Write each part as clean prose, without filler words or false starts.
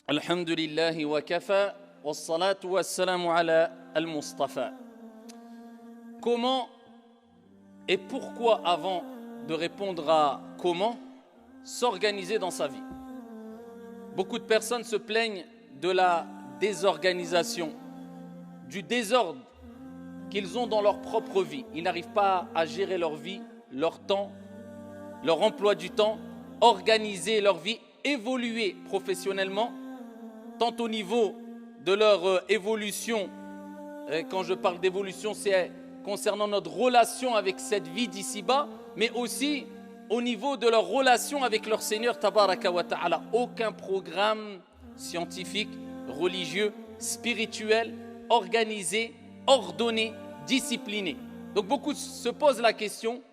Alhamdulillahi wa kafa, wassalatu wassalamu ala al-Mustafa. Comment et pourquoi, avant de répondre à comment, s'organiser dans sa vie? Beaucoup de personnes se plaignent de la désorganisation, du désordre qu'ils ont dans leur propre vie. Ils n'arrivent pas à gérer leur vie, leur temps, leur emploi du temps, organiser leur vie, évoluer professionnellement, tant au niveau de leur évolution. Quand je parle d'évolution, c'est concernant notre relation avec cette vie d'ici-bas, mais aussi au niveau de leur relation avec leur Seigneur Tabaraka wa Ta'ala. Aucun programme scientifique, religieux, spirituel, organisé, ordonné, discipliné. Donc beaucoup se posent la question,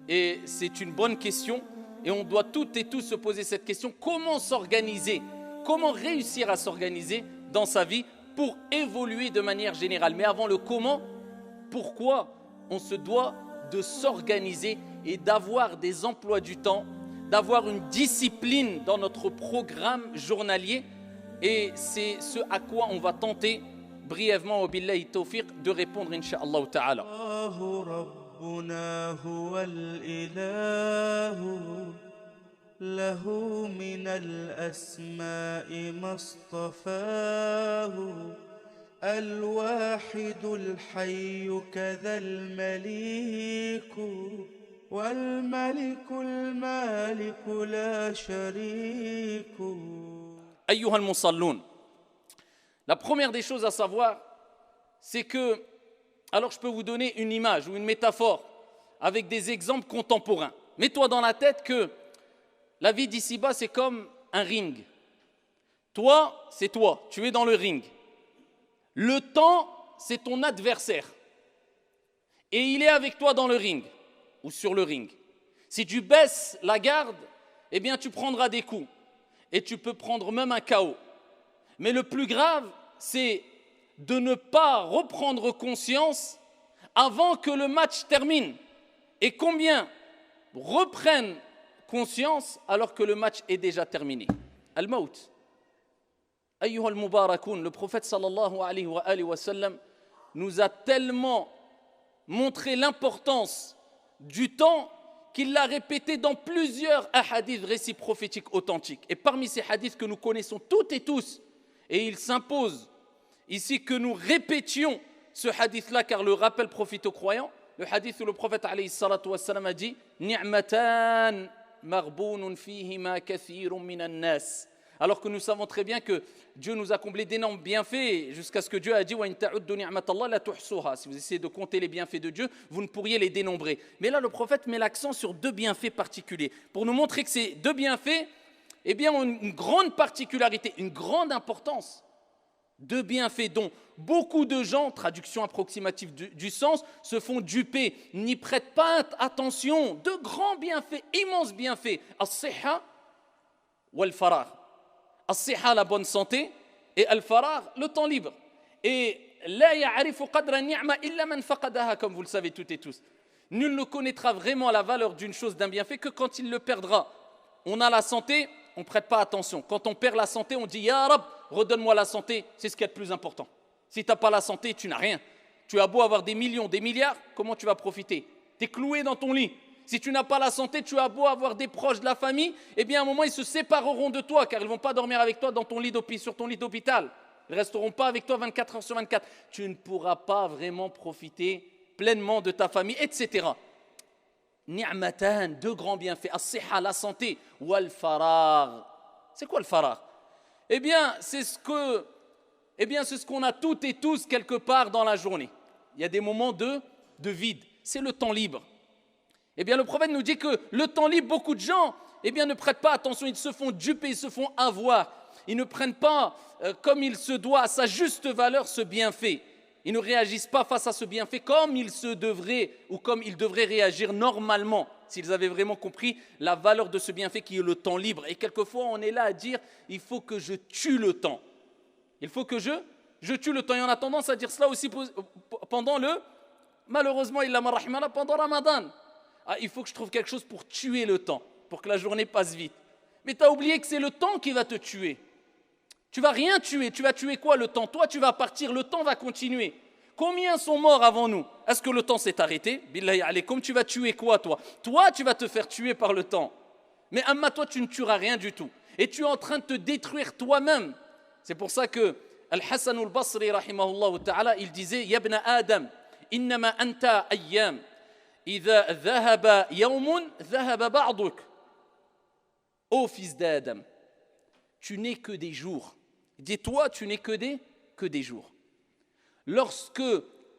et c'est une bonne question, et on doit toutes et tous se poser cette question: comment s'organiser? Comment réussir à s'organiser dans sa vie pour évoluer de manière générale? Mais avant le comment, pourquoi on se doit de s'organiser et d'avoir des emplois du temps, d'avoir une discipline dans notre programme journalier. Et c'est ce à quoi on va tenter brièvement, wa billahi tawfiq, de répondre, incha'Allah ta'ala. له من الأسماء ما اصطفاه الواحد الحي كذا المليك والملك المالك لا شريك. أيها المصلون, la première des choses à savoir, c'est que, alors je peux vous donner une image ou une métaphore avec des exemples contemporains. Mets-toi dans la tête que la vie d'ici-bas, c'est comme un ring. Toi, c'est toi, tu es dans le ring. Le temps, c'est ton adversaire. Et il est avec toi dans le ring, ou sur le ring. Si tu baisses la garde, eh bien tu prendras des coups. Et tu peux prendre même un KO. Mais le plus grave, c'est de ne pas reprendre conscience avant que le match termine. Et combien reprennent conscience alors que le match est déjà terminé? Al-Maut. Ayyuha al-Mubarakoun, le prophète sallallahu alayhi wa sallam nous a tellement montré l'importance du temps qu'il l'a répété dans plusieurs hadiths, récits prophétiques authentiques. Et parmi ces hadiths que nous connaissons toutes et tous, et il s'impose ici que nous répétions ce hadith-là, car le rappel profite aux croyants, le hadith où le prophète alayhi salatu wa sallam a dit « Ni'matan » alors que nous savons très bien que Dieu nous a comblé d'énormes bienfaits, jusqu'à ce que Dieu a dit si vous essayez de compter les bienfaits de Dieu, vous ne pourriez les dénombrer. Mais là le prophète met l'accent sur deux bienfaits particuliers pour nous montrer que ces deux bienfaits, eh bien, ont une grande particularité, une grande importance. Deux bienfaits dont beaucoup de gens, traduction approximative du sens, se font duper, n'y prêtent pas attention. Deux grands bienfaits, immenses bienfaits. As-siha wal-farar. As-siha, la bonne santé, et al-farar, le temps libre. Et la ya'rifu qadra ni'ma illa man faqadaha, comme vous le savez toutes et tous. Nul ne connaîtra vraiment la valeur d'une chose, d'un bienfait, que quand il le perdra. On a la santé, on ne prête pas attention. Quand on perd la santé, on dit « Ya Rab, redonne-moi la santé », c'est ce qui est le plus important. Si tu n'as pas la santé, tu n'as rien. Tu as beau avoir des millions, des milliards, comment tu vas profiter? Tu es cloué dans ton lit. Si tu n'as pas la santé, tu as beau avoir des proches de la famille, eh bien à un moment, ils se sépareront de toi, car ils ne vont pas dormir avec toi dans ton lit sur ton lit d'hôpital. Ils ne resteront pas avec toi 24 heures sur 24. Tu ne pourras pas vraiment profiter pleinement de ta famille, etc. Ni'matan, deux grands bienfaits. As-siha, la santé. Wal farar. C'est quoi le farar? Eh bien, c'est ce qu'on a toutes et tous quelque part dans la journée. Il y a des moments de vide. C'est le temps libre. Eh bien, le prophète nous dit que le temps libre, beaucoup de gens, eh bien, ne prêtent pas attention. Ils se font duper, ils se font avoir. Ils ne prennent pas comme il se doit, à sa juste valeur, ce bienfait. Ils ne réagissent pas face à ce bienfait comme il se devrait ou comme ils devraient réagir normalement s'ils avaient vraiment compris la valeur de ce bienfait qui est le temps libre. Et quelquefois, on est là à dire « il faut que je tue le temps ». Il faut que je tue le temps. Et on a tendance à dire cela aussi pendant malheureusement, pendant Ramadan. Ah, il faut que je trouve quelque chose pour tuer le temps, pour que la journée passe vite. Mais tu as oublié que c'est le temps qui va te tuer. Tu vas rien tuer. Tu vas tuer quoi, le temps? Toi, tu vas partir, le temps va continuer. Combien sont morts avant nous? Est-ce que le temps s'est arrêté? Billahi alaykoum, tu vas tuer quoi, toi? Toi, tu vas te faire tuer par le temps. Mais amma, toi, tu ne tueras rien du tout. Et tu es en train de te détruire toi-même. C'est pour ça que Al-Hassan al-Basri, rahimahullah ta'ala, il disait, Ya ibn Adam, innama anta ayyam, idha dhahaba yawmun, dhahaba ba'duk. Ô fils d'Adam, tu n'es que des jours. Dis-toi, tu n'es que des jours. Lorsque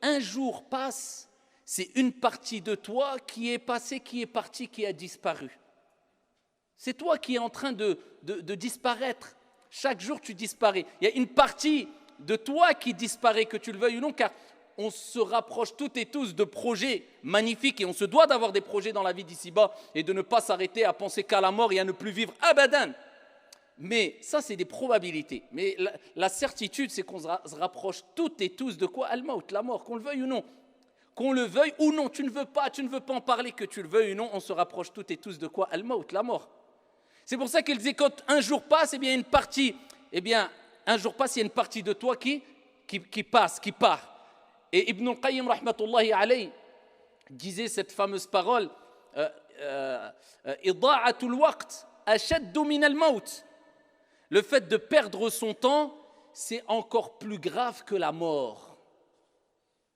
un jour passe, c'est une partie de toi qui est passée, qui est partie, qui a disparu. C'est toi qui es en train de disparaître. Chaque jour, tu disparais. Il y a une partie de toi qui disparaît, que tu le veuilles ou non, car on se rapproche toutes et tous de projets magnifiques et on se doit d'avoir des projets dans la vie d'ici-bas et de ne pas s'arrêter à penser qu'à la mort et à ne plus vivre abadan. Mais ça, c'est des probabilités. Mais la certitude, c'est qu'on se rapproche toutes et tous de quoi? Al-Maut, la mort, qu'on le veuille ou non. Qu'on le veuille ou non, tu ne veux pas en parler, que tu le veuilles ou non, on se rapproche toutes et tous de quoi? Al-Maut, la mort. C'est pour ça qu'il disait, quand un jour passe, il y a une partie de toi qui passe, qui part. Et Ibn al-Qayyim, rahmatullahi alayhi, disait cette fameuse parole, Ida'atul waqt ashaddu min al-maut. Le fait de perdre son temps, c'est encore plus grave que la mort.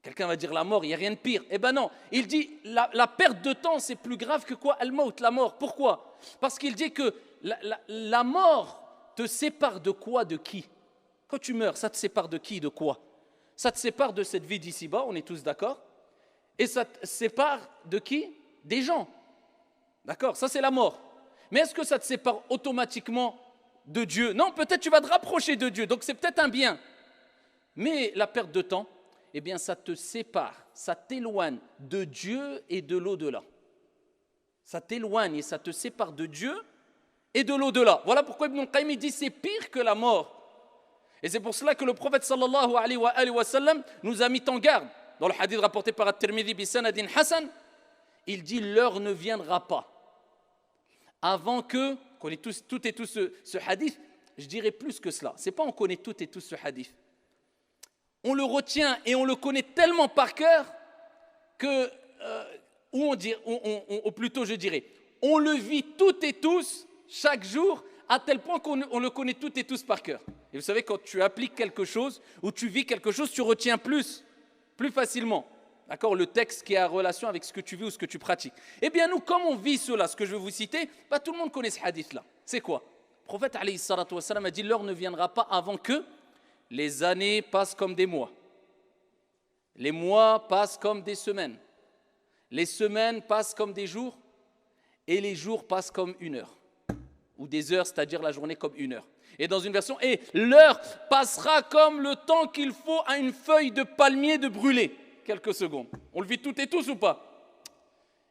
Quelqu'un va dire la mort, il n'y a rien de pire. Eh bien non, il dit la perte de temps, c'est plus grave que quoi? Al-Maut, la mort. Pourquoi? Parce qu'il dit que la mort te sépare de quoi, de qui? Quand tu meurs, ça te sépare de qui, de quoi? Ça te sépare de cette vie d'ici-bas, on est tous d'accord? Et ça te sépare de qui? Des gens. D'accord? Ça, c'est la mort. Mais est-ce que ça te sépare automatiquement de Dieu? Non, peut-être tu vas te rapprocher de Dieu, donc c'est peut-être un bien. Mais la perte de temps, eh bien, ça te sépare, ça t'éloigne de Dieu et de l'au-delà. Ça t'éloigne et ça te sépare de Dieu et de l'au-delà. Voilà pourquoi Ibn al-Qayyim dit c'est pire que la mort. Et c'est pour cela que le prophète sallallahu alayhi wa sallam nous a mis en garde. Dans le hadith rapporté par At-Tirmidhi bi sanadin hasan, il dit l'heure ne viendra pas avant que, on connaît toutes et tous ce hadith, je dirais plus que cela. C'est pas on connaît toutes et tous ce hadith. On le retient et on le connaît tellement par cœur que, ou plutôt je dirais, on le vit toutes et tous chaque jour à tel point qu'on le connaît toutes et tous par cœur. Et vous savez, quand tu appliques quelque chose ou tu vis quelque chose, tu retiens plus facilement. D'accord, le texte qui a relation avec ce que tu vis ou ce que tu pratiques. Eh bien nous, comme on vit cela, ce que je vais vous citer, tout le monde connaît ce hadith-là. C'est quoi? Le prophète alayhi salatu wa salam a dit l'heure ne viendra pas avant que les années passent comme des mois. Les mois passent comme des semaines. Les semaines passent comme des jours. Et les jours passent comme une heure. Ou des heures, c'est-à-dire la journée comme une heure. Et dans une version, et l'heure passera comme le temps qu'il faut à une feuille de palmier de brûler. Quelques secondes. On le vit toutes et tous ou pas?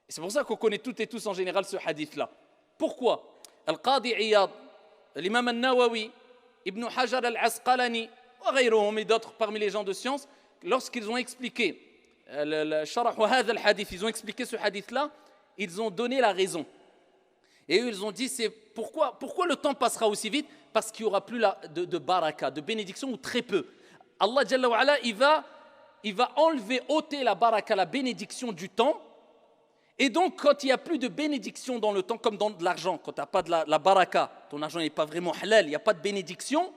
Et c'est pour ça qu'on connaît toutes et tous en général ce hadith-là. Pourquoi? Al-Qadi Iyad, l'imam al-Nawawi, Ibn Hajar al-Asqalani, et d'autres parmi les gens de science, lorsqu'ils ont expliqué ils ont expliqué ce hadith-là, ils ont donné la raison. Et eux, ils ont dit, c'est pourquoi le temps passera aussi vite? Parce qu'il n'y aura plus de baraka, de bénédiction, ou très peu. Allah Jalla wa Ala, il va enlever, ôter la baraka, la bénédiction du temps. Et donc, quand il n'y a plus de bénédiction dans le temps, comme dans de l'argent, quand tu n'as pas de la baraka, ton argent n'est pas vraiment halal, il n'y a pas de bénédiction,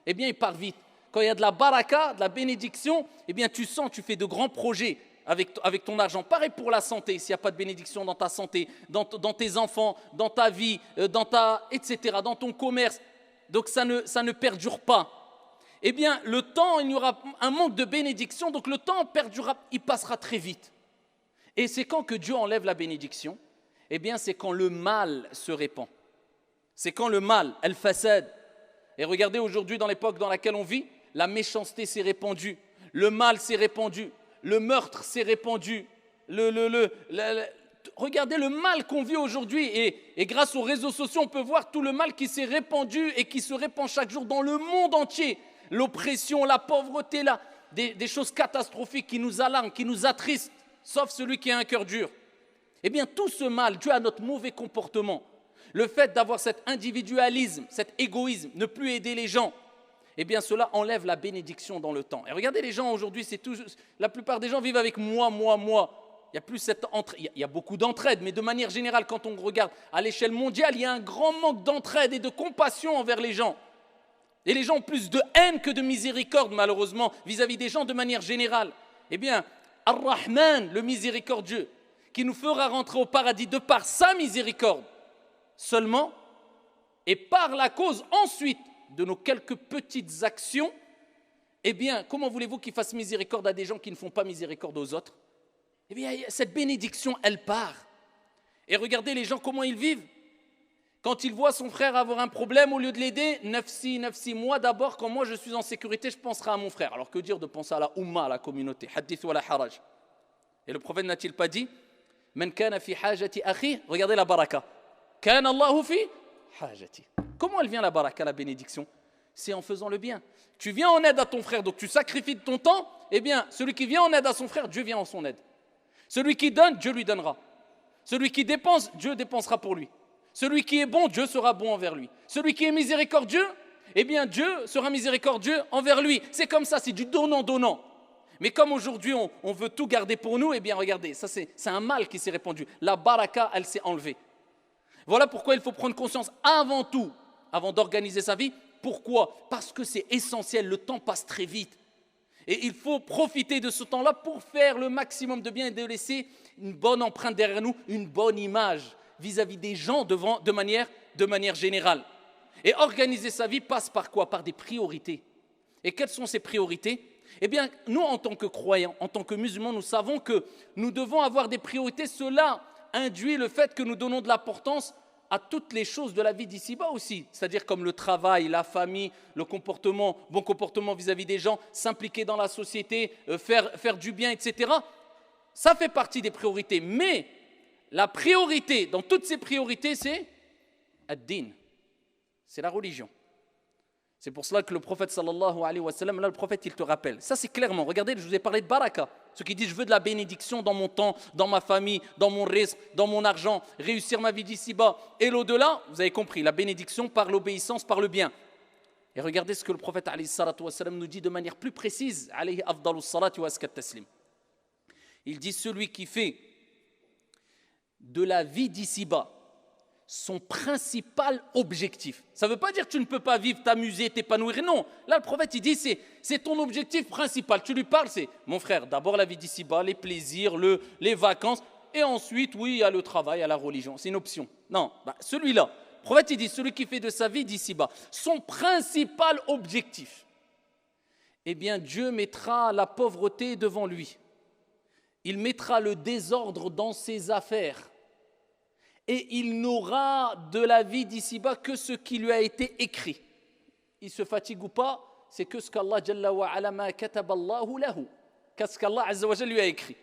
eh bien, il part vite. Quand il y a de la baraka, de la bénédiction, eh bien, tu fais de grands projets avec ton argent. Pareil pour la santé, s'il n'y a pas de bénédiction dans ta santé, dans tes enfants, dans ta vie, etc., dans ton commerce, donc ça ne perdure pas. Eh bien, le temps, il y aura un manque de bénédiction, donc le temps perdurera, il passera très vite. Et c'est quand que Dieu enlève la bénédiction? Eh bien, c'est quand le mal se répand. C'est quand le mal, al-fasad. Et regardez aujourd'hui, dans l'époque dans laquelle on vit, la méchanceté s'est répandue, le mal s'est répandu, le meurtre s'est répandu. Regardez le mal qu'on vit aujourd'hui. Et grâce aux réseaux sociaux, on peut voir tout le mal qui s'est répandu et qui se répand chaque jour dans le monde entier. L'oppression, la pauvreté, des choses catastrophiques qui nous alarment, qui nous attristent, sauf celui qui a un cœur dur. Eh bien, tout ce mal, dû à notre mauvais comportement, le fait d'avoir cet individualisme, cet égoïsme, ne plus aider les gens, eh bien cela enlève la bénédiction dans le temps. Et regardez les gens aujourd'hui, la plupart des gens vivent avec moi. Il y a plus cette il y a beaucoup d'entraide, mais de manière générale, quand on regarde à l'échelle mondiale, il y a un grand manque d'entraide et de compassion envers les gens. Et les gens ont plus de haine que de miséricorde, malheureusement, vis-à-vis des gens de manière générale. Eh bien, Ar-Rahman, le miséricordieux, qui nous fera rentrer au paradis de par sa miséricorde seulement, et par la cause ensuite de nos quelques petites actions, eh bien, comment voulez-vous qu'il fasse miséricorde à des gens qui ne font pas miséricorde aux autres? Eh bien, cette bénédiction, elle part. Et regardez les gens, comment ils vivent. Quand ils voient son frère avoir un problème, au lieu de l'aider, nafsi, moi d'abord, quand moi je suis en sécurité, je penserai à mon frère. Alors que dire de penser à la umma, à la communauté? Hadith wa la haraj. Et le prophète n'a-t-il pas dit, Man kana fi hajati akhi, regardez la baraka. Kana Allahu fi hajati. Comment elle vient la baraka, la bénédiction? C'est en faisant le bien. Tu viens en aide à ton frère, donc tu sacrifies de ton temps, eh bien, celui qui vient en aide à son frère, Dieu vient en son aide. Celui qui donne, Dieu lui donnera. Celui qui dépense, Dieu dépensera pour lui. Celui qui est bon, Dieu sera bon envers lui. Celui qui est miséricordieux, eh bien Dieu sera miséricordieux envers lui. C'est comme ça, c'est du donnant-donnant. Mais comme aujourd'hui on veut tout garder pour nous, eh bien regardez, ça c'est un mal qui s'est répandu. La baraka, elle s'est enlevée. Voilà pourquoi il faut prendre conscience avant tout, avant d'organiser sa vie. Pourquoi? Parce que c'est essentiel, le temps passe très vite. Et il faut profiter de ce temps-là pour faire le maximum de bien et de laisser une bonne empreinte derrière nous, une bonne image vis-à-vis des gens de manière générale. Et organiser sa vie passe par quoi? Par des priorités. Et quelles sont ces priorités? Eh bien, nous, en tant que croyants, en tant que musulmans, nous savons que nous devons avoir des priorités. Cela induit le fait que nous donnons de l'importance à toutes les choses de la vie d'ici-bas aussi, c'est-à-dire comme le travail, la famille, le comportement, bon comportement vis-à-vis des gens, s'impliquer dans la société, faire du bien, etc. Ça fait partie des priorités, mais la priorité, dans toutes ces priorités, c'est ad-din, c'est la religion. C'est pour cela que le prophète sallallahu alayhi wa sallam, là le prophète il te rappelle. Ça c'est clairement, regardez, je vous ai parlé de baraka. Ceux qui disent je veux de la bénédiction dans mon temps, dans ma famille, dans mon risque, dans mon argent, réussir ma vie d'ici-bas et l'au-delà, vous avez compris, la bénédiction par l'obéissance, par le bien. Et regardez ce que le prophète alayhi salatu wa sallam nous dit de manière plus précise, alayhi afdalus salatu wa askat taslim. Il dit celui qui fait de la vie d'ici-bas son principal objectif. Ça ne veut pas dire que tu ne peux pas vivre, t'amuser, t'épanouir. Non, là le prophète il dit c'est ton objectif principal. Tu lui parles, c'est mon frère, d'abord la vie d'ici-bas, les plaisirs, les vacances, et ensuite oui, il y a le travail, il y a la religion. C'est une option. Non, celui-là, le prophète il dit celui qui fait de sa vie d'ici-bas son principal objectif, eh bien Dieu mettra la pauvreté devant lui. Il mettra le désordre dans ses affaires. Et il n'aura de la vie d'ici-bas que ce qui lui a été écrit. Il se fatigue ou pas, c'est que ce qu'Allah Jalla wa ala ma kataballahu lahu, qu'est-ce qu'Allah Azza wa Jalla lui a écrit.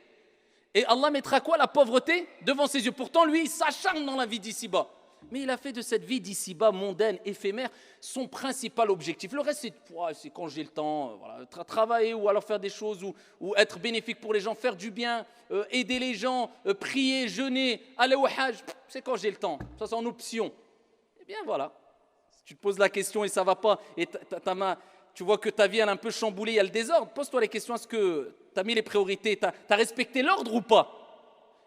Et Allah mettra quoi? La pauvreté devant ses yeux. Pourtant lui il s'acharne dans la vie d'ici-bas. Mais il a fait de cette vie d'ici-bas mondaine, éphémère, son principal objectif. Le reste c'est quand j'ai le temps, voilà, travailler ou alors faire des choses ou être bénéfique pour les gens, faire du bien, aider les gens, prier, jeûner, aller au hajj, c'est quand j'ai le temps. Ça c'est en option. Eh bien voilà, si tu te poses la question et ça ne va pas, et tu vois que ta vie elle est un peu chamboulée, il y a le désordre, pose-toi les questions, est-ce que tu as mis les priorités, tu as respecté l'ordre ou pas?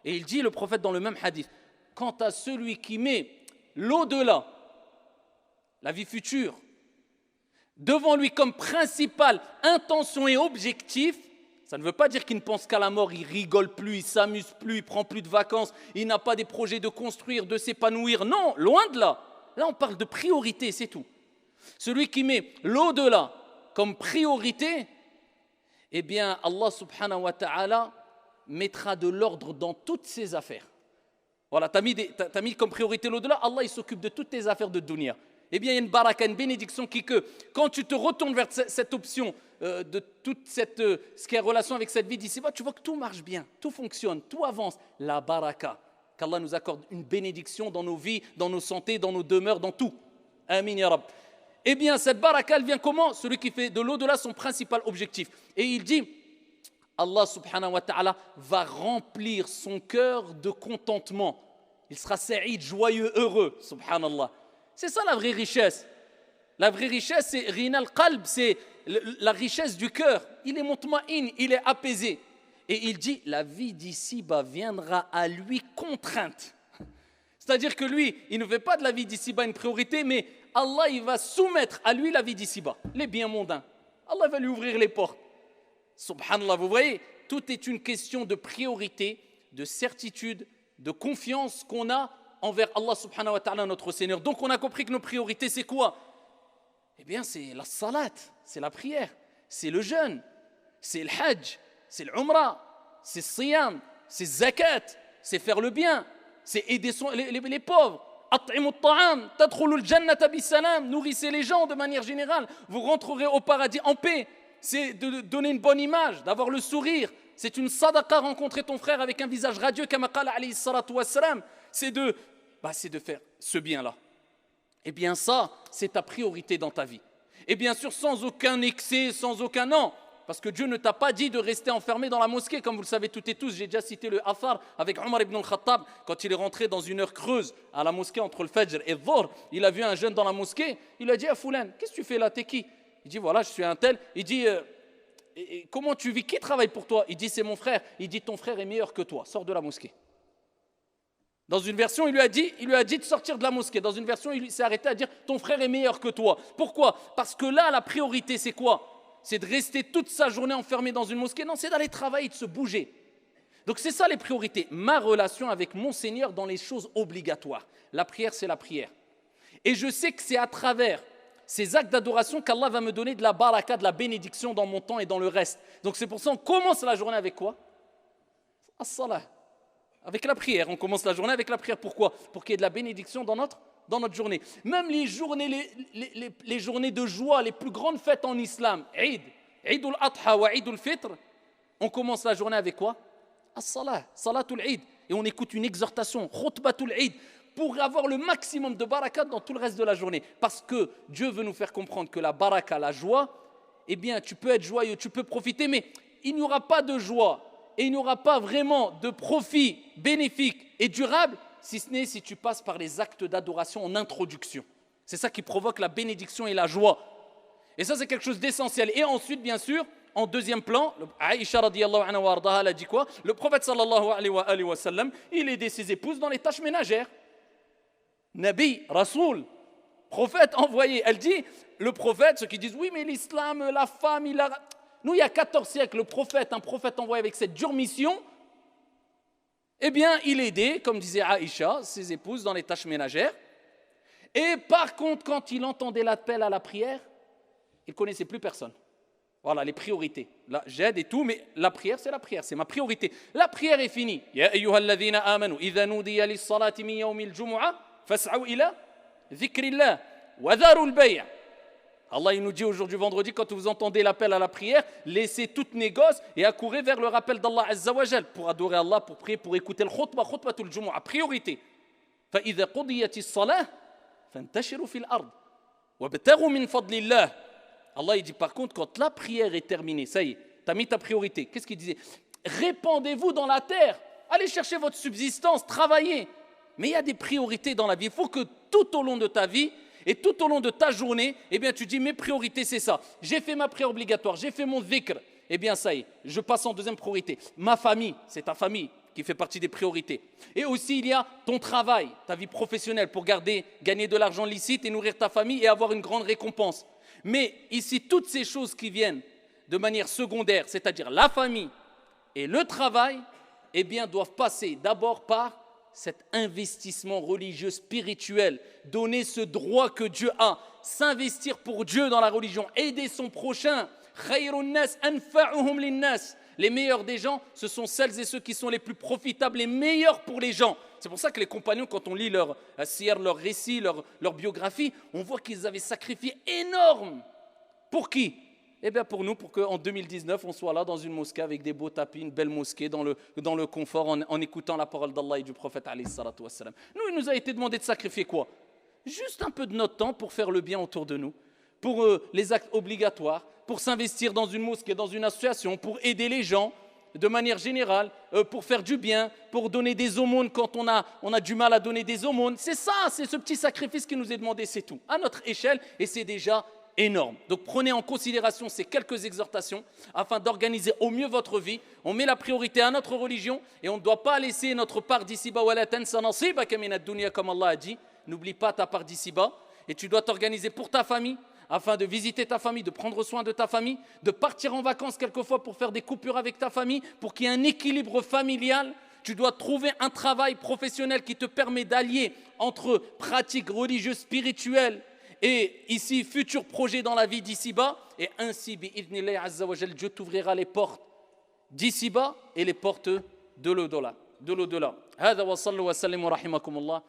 Et il dit, le prophète dans le même hadith, quant à celui qui met l'au-delà, la vie future, devant lui comme principale intention et objectif, ça ne veut pas dire qu'il ne pense qu'à la mort, il rigole plus, il s'amuse plus, il prend plus de vacances, il n'a pas des projets de construire, de s'épanouir. Non, loin de là. Là, on parle de priorité, c'est tout. Celui qui met l'au-delà comme priorité, eh bien, Allah subhanahu wa ta'ala mettra de l'ordre dans toutes ses affaires. Voilà, tu as mis comme priorité l'au-delà, Allah il s'occupe de toutes tes affaires de dunya. Eh bien, il y a une baraka, une bénédiction que quand tu te retournes vers cette option de toute ce qui est en relation avec cette vie d'ici-bas, tu vois que tout marche bien, tout fonctionne, tout avance. La baraka, qu'Allah nous accorde une bénédiction dans nos vies, dans nos santé, dans nos demeures, dans tout. Amin ya Rab. Eh bien, cette baraka, elle vient comment? Celui qui fait de l'au-delà son principal objectif. Et il dit, Allah subhanahu wa ta'ala va remplir son cœur de contentement. Il sera sa'id, joyeux, heureux, subhanallah. C'est ça la vraie richesse. La vraie richesse, c'est ghina al-qalb, c'est la richesse du cœur. Il est mutma'in, il est apaisé. Et il dit, la vie d'ici-bas viendra à lui contrainte. C'est-à-dire que lui, il ne fait pas de la vie d'ici-bas une priorité, mais Allah, il va soumettre à lui la vie d'ici-bas, les biens mondains. Allah va lui ouvrir les portes. Subhanallah, vous voyez, tout est une question de priorité, de certitude, de confiance qu'on a envers Allah subhanahu wa ta'ala, notre Seigneur. Donc on a compris que nos priorités, c'est quoi? Eh bien, c'est la salat, c'est la prière, c'est le jeûne, c'est le hajj, c'est l'umrah, c'est le siyam, c'est le zakat, c'est faire le bien, c'est aider les pauvres. At'imut ta'am, tadkhulul jannata bisalam, nourrissez les gens de manière générale, vous rentrerez au paradis en paix. C'est de donner une bonne image, d'avoir le sourire. C'est une sadaqa, rencontrer ton frère avec un visage radieux, kama qala alayhi salatu wassalam. C'est de faire ce bien-là. Eh bien ça, c'est ta priorité dans ta vie. Et bien sûr, sans aucun excès, sans aucun non. Parce que Dieu ne t'a pas dit de rester enfermé dans la mosquée, comme vous le savez toutes et tous. J'ai déjà cité le Athar avec Omar ibn al-Khattab, quand il est rentré dans une heure creuse à la mosquée entre le Fajr et le Dhuhr. Il a vu un jeune dans la mosquée, il a dit à Foulan, qu'est-ce que tu fais là, t'es qui? Il dit voilà, je suis un tel. Il dit comment tu vis, qui travaille pour toi? Il dit c'est mon frère. Il dit ton frère est meilleur que toi, sors de la mosquée. Dans une version, il lui a dit de sortir de la mosquée. Dans une version, il s'est arrêté à dire ton frère est meilleur que toi. Pourquoi? Parce que là, la priorité, c'est quoi? C'est de rester toute sa journée enfermé dans une mosquée? Non, c'est d'aller travailler, de se bouger. Donc c'est ça les priorités. Ma relation avec mon Seigneur dans les choses obligatoires. La prière, c'est la prière. Et je sais que c'est à travers ces actes d'adoration qu'Allah va me donner de la baraka, de la bénédiction dans mon temps et dans le reste. Donc c'est pour ça qu'on commence la journée avec quoi? As-salah. Avec la prière. On commence la journée avec la prière. Pourquoi? Pour qu'il y ait de la bénédiction dans notre journée. Même les journées de joie, les plus grandes fêtes en islam, Eid al-Adha wa Eid al-Fitr, on commence la journée avec quoi? As-salah, salatul Eid. Et on écoute une exhortation, khutbatul Eid, pour avoir le maximum de baraka dans tout le reste de la journée. Parce que Dieu veut nous faire comprendre que la baraka, la joie, eh bien, tu peux être joyeux, tu peux profiter, mais il n'y aura pas de joie et il n'y aura pas vraiment de profit bénéfique et durable si ce n'est si tu passes par les actes d'adoration en introduction. C'est ça qui provoque la bénédiction et la joie. Et ça, c'est quelque chose d'essentiel. Et ensuite, bien sûr, en deuxième plan, Aïcha radiyallahu anha wa ardaha, elle a dit quoi? Le prophète sallallahu alayhi wa sallam, il aidait ses épouses dans les tâches ménagères. Nabi, Rasoul, prophète envoyé. Elle dit, le prophète, ceux qui disent, oui, mais l'islam, la femme, il a... Nous, il y a 14 siècles, un prophète envoyé avec cette dure mission, eh bien, il aidait, comme disait Aïcha, ses épouses dans les tâches ménagères. Et par contre, quand il entendait l'appel à la prière, il ne connaissait plus personne. Voilà, les priorités. Là, j'aide et tout, mais la prière, c'est ma priorité. La prière est finie. Ya ayyuhalladhina amanu, idha nudiya lis-salati min yawmil jumu'ah, fas'aw ila dhikrillah wa dharul bay'. Allah il nous dit aujourd'hui vendredi, quand vous entendez l'appel à la prière, laissez toutes négoces et accourez vers le rappel d'Allah Azza wa Jal pour adorer Allah, pour prier, pour écouter le khutbatul jumu'ah. Priorité. Fa idha qudiyatis salah fantashiru fil ard wabtaghu min fadlillah. Allah il dit par contre, quand la prière est terminée, ça y est, tu as mis ta priorité. Qu'est-ce qu'il disait? Répandez-vous dans la terre, allez chercher votre subsistance, travaillez. Mais il y a des priorités dans la vie. Il faut que tout au long de ta vie et tout au long de ta journée, eh bien tu dis mes priorités c'est ça. J'ai fait ma prière obligatoire, j'ai fait mon dhikr. Eh bien ça y est, je passe en deuxième priorité. Ma famille, c'est ta famille qui fait partie des priorités. Et aussi il y a ton travail, ta vie professionnelle pour gagner de l'argent licite et nourrir ta famille et avoir une grande récompense. Mais ici, toutes ces choses qui viennent de manière secondaire, c'est-à-dire la famille et le travail, eh bien, doivent passer d'abord par cet investissement religieux, spirituel, donner ce droit que Dieu a, s'investir pour Dieu dans la religion, aider son prochain. Khayrun nas anfa'uhum linnas. Les meilleurs des gens, ce sont celles et ceux qui sont les plus profitables, les meilleurs pour les gens. C'est pour ça que les compagnons, quand on lit leur siyar, leur récit, leur biographie, on voit qu'ils avaient sacrifié énorme. Pour qui? Eh bien pour nous, pour qu'en 2019, on soit là dans une mosquée avec des beaux tapis, une belle mosquée, dans le confort, en écoutant la parole d'Allah et du prophète alayhi salatu wassalam. Nous, il nous a été demandé de sacrifier quoi? Juste un peu de notre temps pour faire le bien autour de nous, pour les actes obligatoires, pour s'investir dans une mosquée, dans une association, pour aider les gens. de manière générale, pour faire du bien, pour donner des aumônes quand on a du mal à donner des aumônes. C'est ça, c'est ce petit sacrifice qui nous est demandé, c'est tout, à notre échelle, et c'est déjà énorme. Donc prenez en considération ces quelques exhortations afin d'organiser au mieux votre vie. On met la priorité à notre religion et on ne doit pas laisser notre part d'ici-bas. Comme Allah a dit, n'oublie pas ta part d'ici-bas, et tu dois t'organiser pour ta famille, afin de visiter ta famille, de prendre soin de ta famille, de partir en vacances quelquefois pour faire des coupures avec ta famille, pour qu'il y ait un équilibre familial. Tu dois trouver un travail professionnel qui te permet d'allier entre pratiques religieuses, spirituelles et ici, futur projet dans la vie d'ici-bas. Et ainsi, bi'idhnillahi azza wa jal, Dieu t'ouvrira les portes d'ici-bas et les portes de l'au-delà. هذا وصلوا وسلموا رحمكم الله